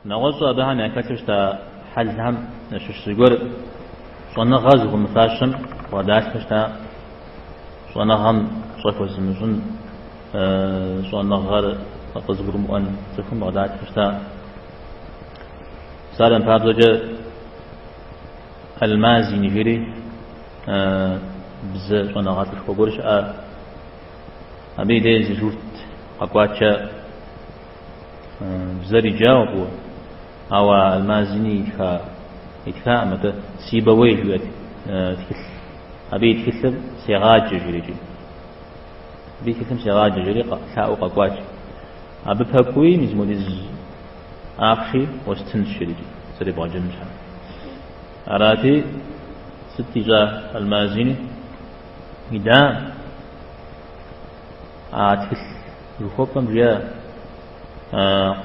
نغوص أبها نكتبش تا حل هم نشوش سيقول صنع غاز ومفاشم وداش مشتا صنع هم صفو زمزون صنع غار قزقر مؤن صفو وداش مشتا سالم فابدوجة المازي نجري بز صنع غاز وقولش أبي دي زجورت أقواتشا بزري جاوبوا أو المازني يتكا متى سيبوي جوات تكل أبي تكلم سيغاج جريجي أبي تكلم سيغاج جري ثاو قواتش أبي بحكوي مزموديز آخشي واستنش جريجي سري باجن مشان أراتي ستي جا المازني إذا تكل الخوفم جاء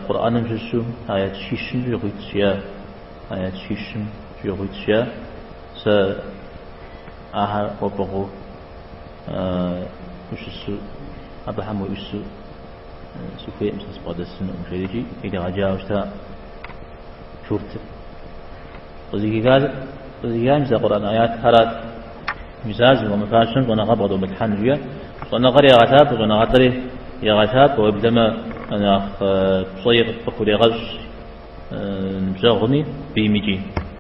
قرآن جسو آيات شيشم جوغيت شيا آيات شيشم جوغيت شيا س آها وبغو وشسو أبهم ويسو سوفي أمسس بادسن أمشيجي إذا غجاوشتا شورت وزيكي مزا قرآن آيات هرات مزاز ومفاشن ونغبض ومتحن جيا ونغري غتاب ونغطري يغتاب وبدما أنا صيغ بخوري غش نجاغني بيميجي